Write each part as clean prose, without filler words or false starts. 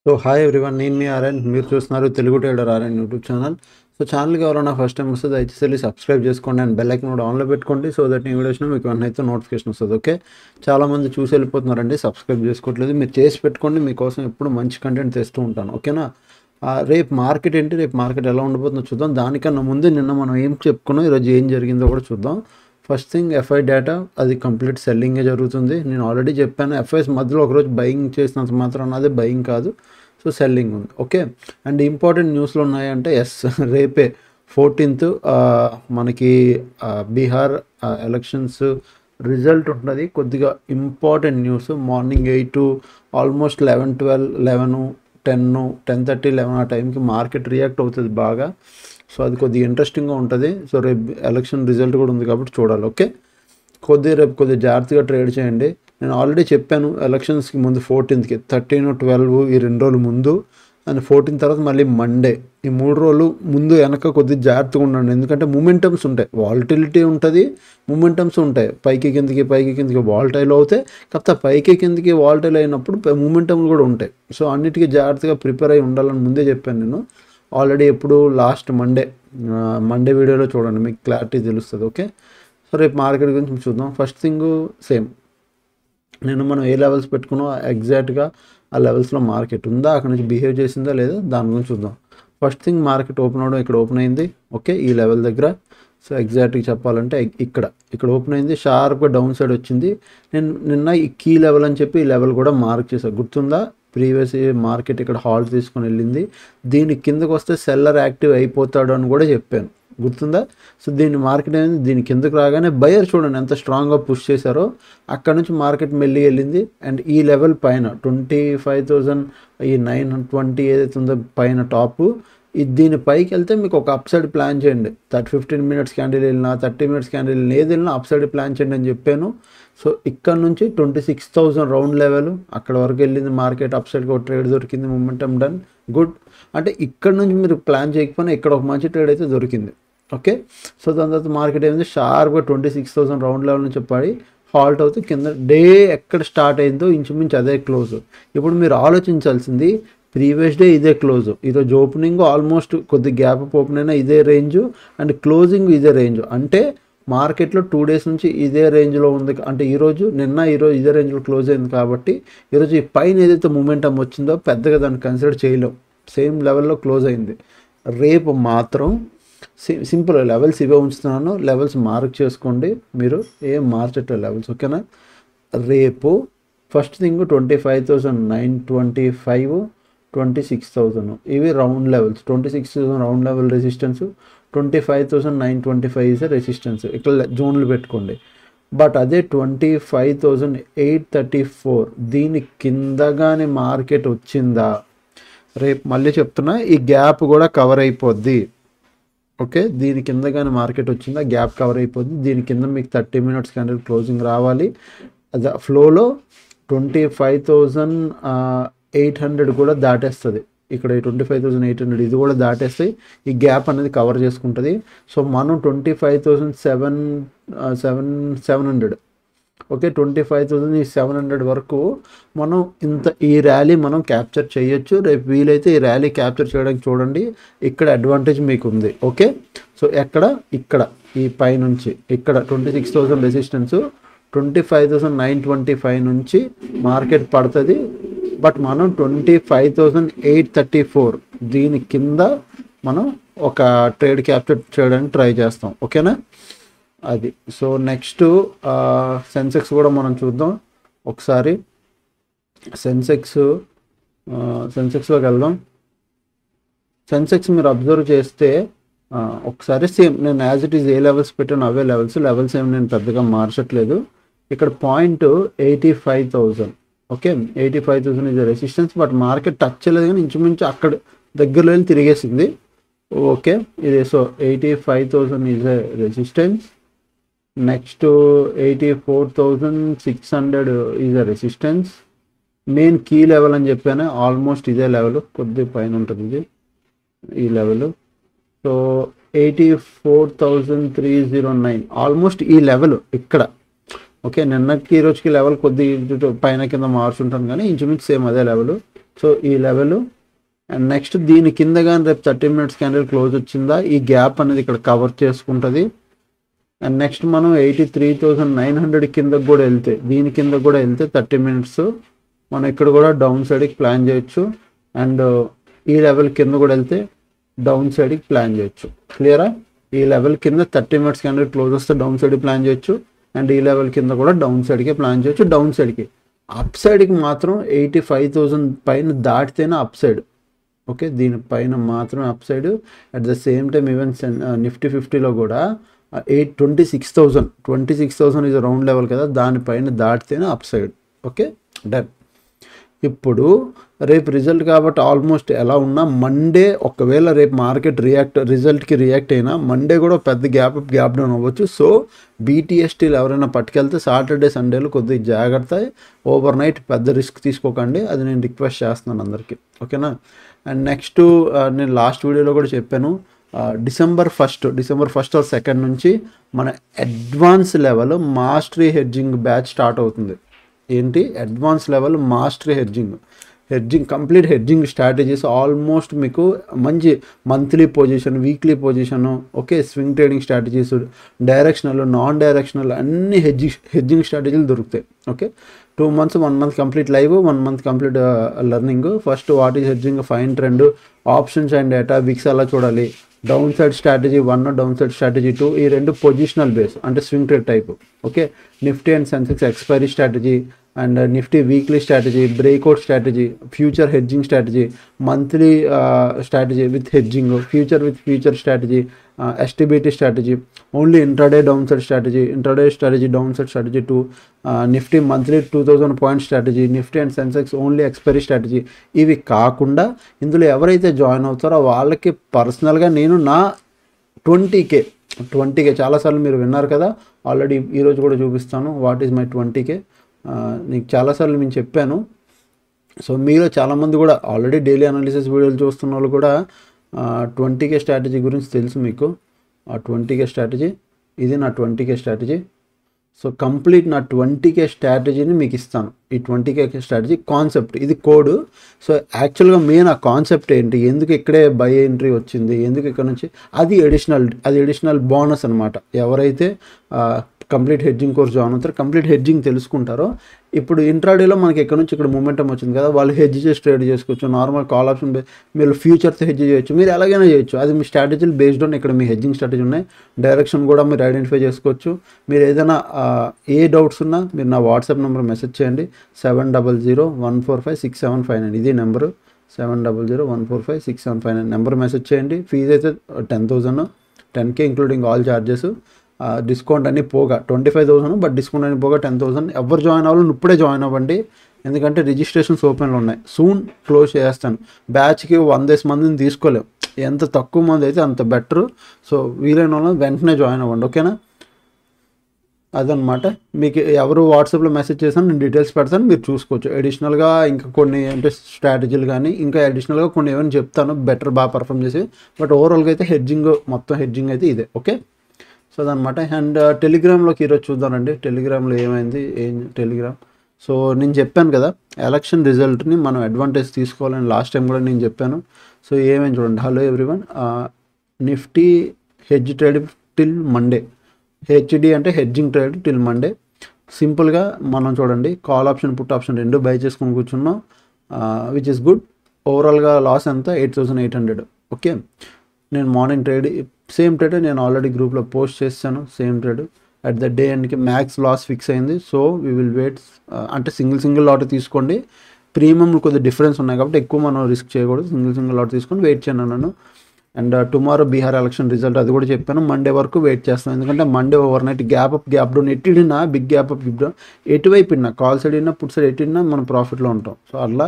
So hi everyone, నేను మీ RN. మీరు చూస్తున్నారు Telugu trader RN YouTube channel. So ఛానల్కి ఎవరైనా ఫస్ట్ టైం వస్తే దయచేసి వెళ్ళి సబ్స్క్రైబ్ చేసుకోండి అండ్ బెల్ ఐకాన్ కూడా ఆన్లో పెట్టుకోండి. సో దట్ ఈ వీడియోస్లో మీకు అయితే నోటిఫికేషన్ వస్తుంది. ఓకే, చాలామంది చూసి వెళ్ళిపోతున్నారండి, సబ్స్క్రైబ్ చేసుకోవట్లేదు. మీరు చేసి పెట్టుకోండి, మీకోసం ఎప్పుడు మంచి కంటెంట్ తెస్తూ ఉంటాను. ఓకేనా? రేపు మార్కెట్ ఏంటి, రేపు మార్కెట్ ఎలా ఉండబోతుందో చూద్దాం. దానికన్నా ముందు నిన్న మనం ఏం చెప్పుకున్నాం, ఈరోజు ఏం జరిగిందో కూడా చూద్దాం. ఫస్ట్ థింగ్, ఎఫ్ఐ డేటా అది కంప్లీట్ సెల్లింగే జరుగుతుంది. నేను ఆల్రెడీ చెప్పాను, ఎఫ్ఐస్ మధ్యలో ఒకరోజు బయింగ్ చేసినంత మాత్రం అది బయింగ్ కాదు, సో సెల్లింగ్ ఉంది. ఓకే, అండ్ ఇంపార్టెంట్ న్యూస్లు ఉన్నాయంటే రేపే 14th మనకి బీహార్ ఎలక్షన్స్ రిజల్ట్ ఉంటుంది. కొద్దిగా ఇంపార్టెంట్ న్యూస్. మార్నింగ్ 8 ఆల్మోస్ట్ 11, 12, 11, 10, 10:30, 11 ఆ టైంకి మార్కెట్ రియాక్ట్ అవుతుంది బాగా. సో అది కొద్దిగా ఇంట్రెస్టింగ్గా ఉంటుంది. సో రేపు ఎలక్షన్ రిజల్ట్ కూడా ఉంది కాబట్టి చూడాలి. ఓకే, రేపు కొద్దిగా జాగ్రత్తగా ట్రేడ్ చేయండి. నేను ఆల్రెడీ చెప్పాను, ఎలక్షన్స్కి ముందు 14th, 13, 12 ఈ 2 రోజులు ముందు, అండ్ 14 తర్వాత మళ్ళీ మండే, ఈ 3 రోజులు ముందు వెనక కొద్దిగా జాగ్రత్తగా ఉండండి. ఎందుకంటే మూమెంటమ్స్ ఉంటాయి, వాలటిలిటీ ఉంటుంది, మూమెంటమ్స్ ఉంటాయి. పైకి కిందికి వాలటైల్ అవుతాయి. కాకపోతే పైకి కిందికి వాలటైల్ అయినప్పుడు మూమెంటమ్లు కూడా ఉంటాయి. సో అన్నిటికీ జాగ్రత్తగా ప్రిపేర్ అయి ఉండాలని ముందే చెప్పాను నేను ఆల్రెడీ. ఎప్పుడు లాస్ట్ మండే వీడియోలో చూడండి, మీకు క్లారిటీ తెలుస్తుంది. ఓకే, సో రేపు మార్కెట్ గురించి చూద్దాం. ఫస్ట్ థింగ్, సేమ్ మనం ఏ లెవెల్స్ పెట్టుకున్నాం ఎగ్జాక్ట్గా ఆ లెవెల్స్లో మార్కెట్ ఉందా, అక్కడ నుంచి బిహేవ్ చేసిందా లేదా, దాని గురించి చూద్దాం. ఫస్ట్ థింగ్, మార్కెట్ ఓపెన్ అవడం ఇక్కడ ఓపెన్ అయింది. ఓకే, ఈ లెవెల్ దగ్గర. సో ఎగ్జాక్ట్గా చెప్పాలంటే ఇక్కడ ఓపెన్ అయింది, షార్ప్గా డౌన్ సైడ్ వచ్చింది. నేను నిన్న ఈ కీ లెవెల్ అని చెప్పి ఈ లెవెల్ కూడా మార్క్ చేశాను, గుర్తుందా? ప్రీవియస్ మార్కెట్ ఇక్కడ హాల్ట్ తీసుకొని వెళ్ళింది. దీని కిందకు వస్తే సెల్లర్ యాక్టివ్ అయిపోతాడు అని కూడా చెప్పాను, గుర్తుందా? సో దీని మార్కెట్ అనేది దీని కిందకు రాగానే బయర్ చూడండి ఎంత స్ట్రాంగ్గా పుష్ చేశారో, అక్కడ నుంచి మార్కెట్ మెల్లి వెళ్ళింది. అండ్ ఈ లెవెల్ పైన 25,000 ఈ 920 ఏదైతే ఉందో పైన టాపు, దీని పైకి వెళ్తే మీకు ఒక అప్ సైడ్ ప్లాన్ చేయండి. 15 minutes క్యాండిల్ వెళ్ళినా 30 minutes క్యాండిల్ వెళ్ళినా ఏది వెళ్ళినా అప్ సైడ్ ప్లాన్ చేయండి అని చెప్పాను. సో ఇక్కడ నుంచి 26,000 రౌండ్ లెవెల్ అక్కడ వరకు వెళ్ళింది మార్కెట్. అప్ సైడ్కి ఒక ట్రేడ్ దొరికింది, మొమెంటమ్ డన్, గుడ్. అంటే ఇక్కడ నుంచి మీరు ప్లాన్ చేయకపోయినా ఇక్కడ ఒక మంచి ట్రేడ్ అయితే దొరికింది. ఓకే, సో దాని తర్వాత మార్కెట్ ఏమైంది, షార్ప్గా 26,000 రౌండ్ లెవెల్ నుంచి పడి హాల్ట్ అవుతూ కింద డే ఎక్కడ స్టార్ట్ అయిందో ఇంచుమించు అదే క్లోజ్. ఇప్పుడు మీరు ఆలోచించాల్సింది, ప్రీవియస్ డే ఇదే క్లోజ్, ఈరోజు ఓపెనింగ్ ఆల్మోస్ట్ కొద్ది గ్యాప్ అప్ ఓపెన్ అయినా ఇదే రేంజ్, అండ్ క్లోజింగ్ ఇదే రేంజ్. అంటే మార్కెట్లో 2 days నుంచి ఇదే రేంజ్లో ఉంది. అంటే ఈరోజు ఇదే రేంజ్లో క్లోజ్ అయింది కాబట్టి ఈరోజు ఈ పైన ఏదైతే మూమెంటం వచ్చిందో పెద్దగా దాన్ని కన్సిడర్ చేయలేం, సేమ్ లెవెల్లో క్లోజ్ అయింది. రేపు మాత్రం సింపుల్ లెవెల్స్ ఇవే ఉంచుతున్నాను, లెవెల్స్ మార్క్ చేసుకోండి, మీరు ఏం మార్చట్లేదు లెవెల్స్. ఓకేనా? రేపు ఫస్ట్ థింగ్ 25,925, 26,000 ఇవి round levels. 26,000 round level resistance, 25,925 is resistance. ఇక్కడ జోన్లు పెట్టుకోండి. బట్ అదే 25,834 దీని కిందగానే మార్కెట్ వచ్చిందా, రేపు మళ్ళీ చెప్తున్నా ఈ గ్యాప్ కూడా కవర్ అయిపోద్ది. ఓకే, దీని కింద కానీ మార్కెట్ వచ్చిందా గ్యాప్ కవర్ అయిపోద్ది. దీని కింద మీకు 30 minutes క్యాండిల్ క్లోజింగ్ రావాలి. అది ఫ్లోలో 25,800 కూడా దాటేస్తుంది. ఇక్కడ 25,800 ఇది కూడా దాటేస్తాయి, ఈ గ్యాప్ అనేది కవర్ చేసుకుంటుంది. సో మనం 25,700 ఓకే, 25,700 వరకు మనం ఈ ర్యాలీ మనం క్యాప్చర్ చేయొచ్చు. రేపు వీలైతే ఈ ర్యాలీ క్యాప్చర్ చేయడానికి చూడండి, ఇక్కడ అడ్వాంటేజ్ మీకు ఉంది. ఓకే, సో ఇక్కడ ఈ పై నుంచి ఇక్కడ 26,000 రెసిస్టెన్స్, 25,925 నుంచి మార్కెట్ పడుతుంది. బట్ మనం 25,834 దీని కింద మనం ఒక ట్రేడ్ క్యాప్చర్ చేయడానికి ట్రై చేస్తాం. ఓకేనా? అది. సో నెక్స్ట్ సెన్సెక్స్ కూడా మనం చూద్దాం ఒకసారి. సెన్సెక్స్లోకి వెళ్దాం. సెన్సెక్స్ మీరు అబ్జర్వ్ చేస్తే ఒకసారి సేమ్ నేను as it is a levels పెట్టాను అవే లెవెల్స్ ఏమి నేను పెద్దగా మార్చట్లేదు. ఇక్కడ point 85,000. Okay, 85,000 is resistance. But market touch చేయలేదు కానీ ఇంచుమించు అక్కడ దగ్గరలో వెళ్ళి తిరిగేసింది. ఓకే, ఇది so 85,000 is a resistance. Next 84,600 is a resistance. Main key level అని చెప్పాను, ఆల్మోస్ట్ ఇదే లెవెల్, కొద్దిగా పైన ఉంటుంది ఇది ఈ లెవెల్. సో 84,309 ఆల్మోస్ట్ ఈ లెవెల్ ఇక్కడ. ఓకే, నిన్నకి ఈ రోజుకి లెవెల్ కొద్ది పైన కింద మార్చుంటాను కానీ ఇంచుమించు సేమ్ అదే లెవెల్. సో ఈ లెవెల్ అండ్ నెక్స్ట్ దీని కింద కానీ రేపు 30 మినిట్స్ క్యాండిల్ క్లోజ్ వచ్చిందా ఈ గ్యాప్ అనేది ఇక్కడ కవర్ చేసుకుంటుంది. అండ్ నెక్స్ట్ మనం 83,900 కిందకు కూడా వెళ్తే దీని కింద కూడా వెళ్తే 30 మినిట్స్ మనం ఇక్కడ కూడా డౌన్ సైడ్కి ప్లాన్ చేయొచ్చు. అండ్ ఈ లెవెల్ కింద కూడా వెళ్తే డౌన్ సైడ్కి ప్లాన్ చేయొచ్చు. క్లియరా? ఈ లెవెల్ కింద 30 మినిట్స్ క్యాండిల్ క్లోజ్ వస్తే డౌన్ సైడ్కి ప్లాన్ చేయొచ్చు. అండ్ ఈ లెవెల్ కింద కూడా డౌన్ సైడ్కి ప్లాన్ చేయొచ్చు. డౌన్ సైడ్కి అప్ సైడ్కి మాత్రం 85,000 పైన దాటితేనే అప్ సైడ్. ఓకే, దీనిపైన మాత్రం upside. At the same time even Nifty 50లో కూడా 26,000 ఈజ్ రౌండ్ లెవెల్ కదా, దానిపైన దాటితేనే అప్ సైడ్. Okay, done. ఇప్పుడు రేపు రిజల్ట్ కాబట్టి ఆల్మోస్ట్ ఎలా ఉన్నా మండే ఒకవేళ రేపు మార్కెట్ రిజల్ట్కి రియాక్ట్ అయినా మండే కూడా పెద్ద గ్యాప్ డౌన్ అవ్వచ్చు. సో బీటీఎస్టీలు ఎవరైనా పట్టుకెళ్తే సాటర్డే సండేలో కొద్దిగా జాగ్రత్త, ఓవర్ నైట్ పెద్ద రిస్క్ తీసుకోకండి, అది నేను రిక్వెస్ట్ చేస్తున్నాను అందరికీ. ఓకేనా? అండ్ నెక్స్ట్ నేను లాస్ట్ వీడియోలో కూడా చెప్పాను, డిసెంబర్ ఫస్ట్ ఆర్ 2 నుంచి మన advance level mastery hedging batch start అవుతుంది. ఏంటి? Advance level mastery hedging complete hedging strategies almost మీకు మంచి monthly position, weekly position, okay, swing trading strategies, directional, non directional అన్ని హెడ్జింగ్ స్ట్రాటజీలు దొరుకుతాయి. Okay, 2 months 1 month complete live, 1 month complete learning. First what is hedging, fine trend, options and data, VIX అలా చూడాలి. Down side strategy 1, down side strategy 2, ఈ 2 positional base అంటే swing trade type. Okay, Nifty and Sensex expiry strategy and Nifty weekly strategy, breakout strategy, future hedging strategy, monthly strategy with hedging, future with future strategy, STBT strategy, only intraday down side strategy, intraday strategy down side strategy 2, Nifty monthly 2000 point strategy, Nifty and Sensex only expiry strategy. ఇవి కాకుండా ఇందులో ఎవరైతే join అవుతారో వాళ్ళకి పర్సనల్గా నేను నా 20K చాలాసార్లు మీరు విన్నారు కదా, ఆల్రెడీ ఈరోజు కూడా చూపిస్తాను వాట్ ఈజ్ మై 20K. నీకు చాలాసార్లు నేను చెప్పాను. సో మీలో చాలామంది కూడా ఆల్రెడీ డైలీ అనాలిసిస్ వీడియోలు చూస్తున్న వాళ్ళు కూడా 20K స్ట్రాటజీ గురించి తెలుసు మీకు. ఆ 20K స్ట్రాటజీ, ఇది నా 20K స్ట్రాటజీ. సో కంప్లీట్ నా 20K స్ట్రాటజీని మీకు ఇస్తాను. ఈ 20K స్ట్రాటజీ కాన్సెప్ట్, ఇది కోడ్. సో యాక్చువల్గా మెయిన్ ఆ కాన్సెప్ట్ ఏంటి, ఎందుకు ఇక్కడే బై ఎంట్రీ వచ్చింది, ఎందుకు ఇక్కడ నుంచి, అది ఎడిషనల్ బోనస్ అనమాట. ఎవరైతే కంప్లీట్ హెడ్జింగ్ కోర్స్ జాయిన్ అవుతారు, కంప్లీట్ హెడ్జింగ్ తెలుసుకుంటారో, ఇప్పుడు ఇంట్రాడేలో మనకి ఎక్కడి నుంచి ఇక్కడ మూమెంటం వచ్చింది కదా, వాళ్ళు హెడ్జ్ చేసి ట్రేడ్ చేసుకోవచ్చు. నార్మల్ కాల్ ఆప్షన్ మీరు ఫ్యూచర్తో హెడ్జ్ చేయొచ్చు, మీరు ఎలాగైనా చేయొచ్చు. అది మీ స్ట్రాటజీలు బేస్డ్ ఆన్ ఇక్కడ మీ హెడ్జింగ్ స్ట్రాటజీ ఉన్నాయి. డైరెక్షన్ కూడా మీరు ఐడెంటిఫై చేసుకోవచ్చు. మీరు ఏదైనా ఏ డౌట్స్ ఉన్నా మీరు నా వాట్సాప్ నెంబర్ మెసేజ్ చేయండి, 7001456759. ఇది నెంబరు 7001456759 నెంబర్ మెసేజ్ చేయండి. ఫీజు అయితే 10,000, 10K including all charges. Discount అన్ని పోగా 25,000, బట్ డిస్కౌంట్ అన్ని పోగా 10,000. ఎవరు జాయిన్ అవ్వాలో ఇప్పుడే జాయిన్ అవ్వండి, ఎందుకంటే రిజిస్ట్రేషన్స్ ఓపెన్లో ఉన్నాయి. సూన్ క్లోజ్ చేస్తాను. బ్యాచ్కి 100 మందిని తీసుకోలేము, ఎంత తక్కువ మంది అయితే అంత బెటరు. సో వీలైన వాళ్ళు వెంటనే జాయిన్ అవ్వండి. ఓకేనా? అదనమాట. మీకు ఎవరు వాట్సాప్లో మెసేజ్ చేస్తాను, నేను డీటెయిల్స్ పెడతాను, మీరు చూసుకోవచ్చు. అడిషనల్గా ఇంకా కొన్ని అంటే స్ట్రాటజీలు కానీ ఇంకా అడిషనల్గా కొన్ని ఏమైనా చెప్తాను బెటర్ బాగా పర్ఫామ్ చేసి. బట్ ఓవరాల్గా అయితే మొత్తం హెడ్జింగ్ అయితే ఇదే. ఓకే, సో అదనమాట. అండ్ టెలిగ్రామ్లోకి ఈరోజు చూద్దామండి. టెలిగ్రామ్లో ఏమైంది, టెలిగ్రామ్. సో నేను చెప్పాను కదా, ఎలక్షన్ రిజల్ట్ని మనం అడ్వాంటేజ్ తీసుకోవాలని లాస్ట్ టైం కూడా నేను చెప్పాను. సో ఏమైంది చూడండి. Hello everyone, Nifty hedge trade till Monday. HD అంటే హెడ్జింగ్ ట్రేడ్ టిల్ మండే. సింపుల్గా మనం చూడండి, call option put option 2 buy చేసుకొని కూర్చున్నాం, విచ్ ఇస్ గుడ్. ఓవరాల్గా లాస్ ఎంత, 8,800. ఓకే, నేను మార్నింగ్ ట్రేడ్ సేమ్ ట్రేడ్ నేను ఆల్రెడీ గ్రూప్లో పోస్ట్ చేశాను. Same trade at the day ఎండ్కి మ్యాక్స్ లాస్ ఫిక్స్ అయింది. So we will wait. అంటే సింగిల్ లాట్ తీసుకోండి. ప్రీమియంలు కొద్దిగా డిఫరెన్స్ ఉన్నాయి కాబట్టి ఎక్కువ మనం రిస్క్ చేయకూడదు. సింగిల్ లాట్ తీసుకొని వెయిట్ చేయను అన్నాను. And tomorrow Bihar election result అది కూడా చెప్పాను. మండే వరకు వెయిట్ చేస్తాను, ఎందుకంటే Monday overnight gap down ఎట్టిడినా బిగ్ గ్యాప్ డౌన్ ఎటువైపు ఇన్నా కాల్ సైడ్ అయినా పుట్ సైడ్ ఎట్టినా మనం ప్రాఫిట్లో ఉంటాం. సో అట్లా.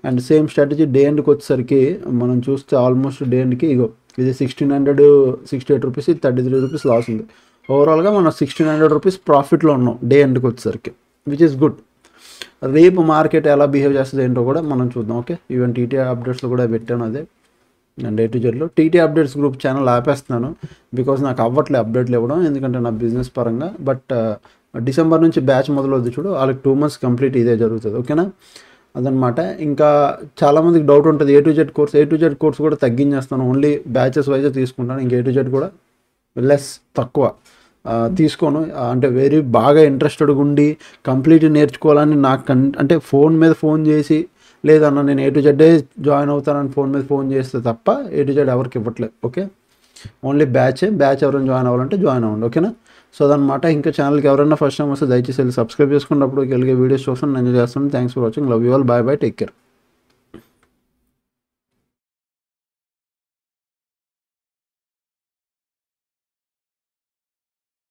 అండ్ సేమ్ స్ట్రాటజీ డే ఎండ్కి వచ్చేసరికి మనం చూస్తే ఆల్మోస్ట్ డే ఎండ్కి ఇగో ఇది 1,668 రూపీస్, 33 రూపీస్ లాస్ ఉంది. ఓవరాల్గా మనం 1,600 రూపీస్ ప్రాఫిట్లో ఉన్నాం డే ఎండ్కి వచ్చేసరికి, విచ్ ఇస్ గుడ్. రేపు మార్కెట్ ఎలా బిహేవ్ చేస్తుంది ఏంటో కూడా మనం చూద్దాం. ఓకే, ఈవెన్ టీటీ అప్డేట్స్లో కూడా పెట్టాను అదే. అండ్ డే టు జెడ్లో టీటీ అప్డేట్స్ గ్రూప్ ఛానల్ ఆపేస్తున్నాను, బికాజ్ నాకు అవ్వట్లే అప్డేట్లు ఇవ్వడం, ఎందుకంటే నా బిజినెస్ పరంగా. బట్ డిసెంబర్ నుంచి బ్యాచ్ మొదలవుద్ది చూడు, వాళ్ళకి 2 months కంప్లీట్ ఇదే జరుగుతుంది. ఓకేనా? అదనమాట. ఇంకా చాలామందికి డౌట్ ఉంటుంది A to Z కోర్స్ కూడా తగ్గించేస్తాను, ఓన్లీ బ్యాచెస్ వైజే తీసుకుంటాను, ఇంకా A to Z కూడా లెస్ తక్కువ తీసుకోను. అంటే వెరీ బాగా ఇంట్రెస్టెడ్గా ఉండి కంప్లీట్ నేర్చుకోవాలని నాకు అంటే ఫోన్ మీద ఫోన్ చేసి లేదన్న నేను A to Z జాయిన్ అవుతానని ఫోన్ మీద ఫోన్ చేస్తే తప్ప A to Z ఎవరికి ఇవ్వట్లేదు. ఓకే, ఓన్లీ బ్యాచ్ ఎవరైనా జాయిన్ అవ్వాలంటే జాయిన్ అవ్వండి. ఓకేనా? సో అదనమాట. ఇంకా ఛానల్కి ఎవరైనా ఫస్ట్ టైం వస్తే దయచేసి వెళ్ళి సబ్స్క్రైబ్ చేసుకున్నప్పుడు కలిగే వీడియోస్ చూస్తాను, నేను చేస్తాను. Thanks for watching, love you all, bye bye, take care.